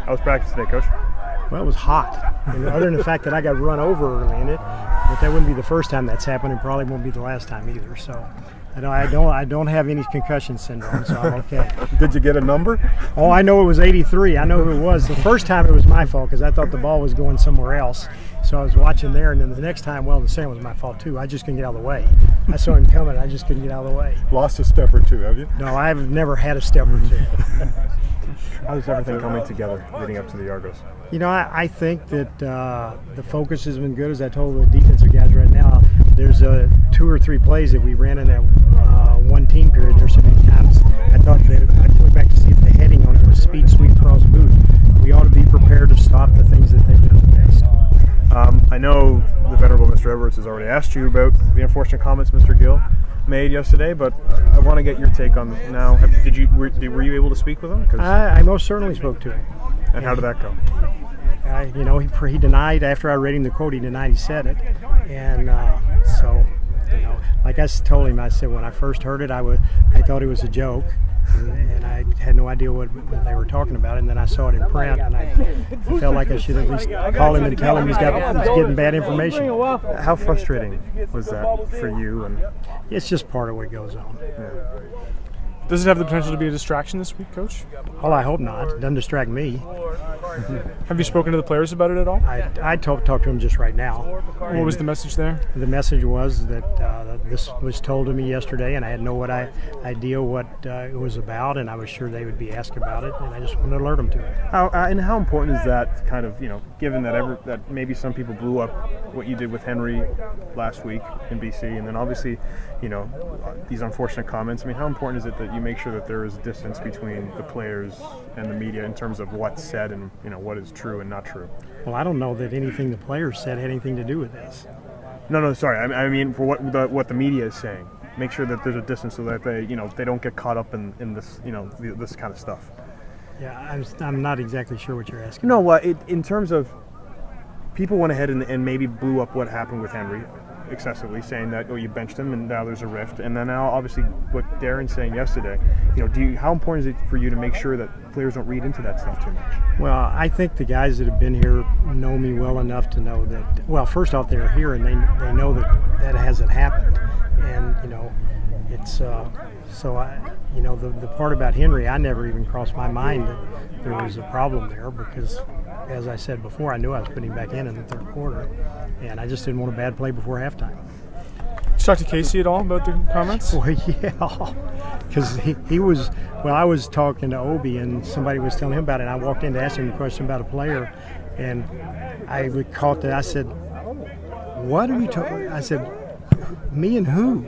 How was practice today, Coach? Well, it was hot. And other than the fact that I got run over early in it, but that wouldn't be the first time that's happened, and probably won't be the last time either. So I don't have any concussion syndrome, so I'm okay. Did you get a number? Oh, I know it was 83. I know who it was. The first time it was my fault because I thought the ball was going somewhere else. So I was watching there, and then the next time, well, the same was my fault too. I just couldn't get out of the way. I saw him coming. I just couldn't get out of the way. Lost a step or two, have you? No, I've never had a step or two. How's everything coming together leading up to the Argos? You know, I think that the focus has been good. As I told the defensive guys right now, there's 2 or 3 plays that we ran in that one team period. There's so many times I thought that I went back to see if the heading on it was speed sweep cross boot. We ought to be prepared to stop the things that they've done the best. I know the venerable Mr. Edwards has already asked you about the unfortunate comments Mr. Gill made yesterday, but I want to get your take on now. Were you able to speak with him? I most certainly spoke to him. And how did that go? He denied, after I read him the quote, he denied he said it. And like I told him, I said when I first heard it, I thought it was a joke. And I had no idea what they were talking about. And then I saw it in print, and I felt like I should at least call him and tell him he's getting bad information. How frustrating was that for you? And it's just part of what goes on. Yeah. Does it have the potential to be a distraction this week, Coach? Well, I hope not. It doesn't distract me. Have you spoken to the players about it at all? I talked to them just right now. What was the message there? The message was that this was told to me yesterday, and I had no idea what it was about, and I was sure they would be asked about it, and I just wanted to alert them to it. How important is that kind of, given that maybe some people blew up what you did with Henry last week in BC, and then obviously, these unfortunate comments. I mean, how important is it that you make sure that there is distance between the players and the media in terms of what's said and what is true and not true? Well, I don't know that anything the players said had anything to do with this. No, sorry. I mean for what the media is saying. Make sure that there's a distance so that they don't get caught up in this this kind of stuff. Yeah, I'm not exactly sure what you're asking. No, in terms of people went ahead and maybe blew up what happened with Henry excessively, saying that you benched him and now there's a rift, and then now obviously what Darren's saying yesterday. How important is it for you to make sure that players don't read into that stuff too much? Well, I think the guys that have been here know me well enough to know that. Well, first off, they're here and they know that hasn't happened, and it's so I the part about Henry, I never even crossed my mind that there was a problem there because, as I said before, I knew I was putting him back in the third quarter, and I just didn't want a bad play before halftime. Did you talk to Casey at all about the comments? Well, yeah, because he was. Well, I was talking to Obi, and somebody was telling him about it. And I walked in to ask him a question about a player, and I caught that. I said, "What are you talking?" I said, "Me and who?"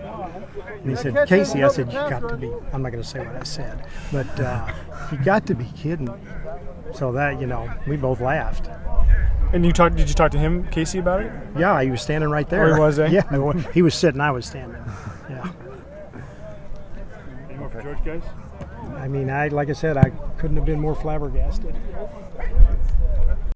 And he said, "Casey." I said, "You got to be." I'm not going to say what I said, but you got to be kidding me. So that we both laughed. And did you talk to him, Casey, about it? Yeah, he was standing right there. Oh, he was, eh? Yeah, he was sitting, I was standing. Yeah. Any more for George, guys? I mean, like I said, I couldn't have been more flabbergasted.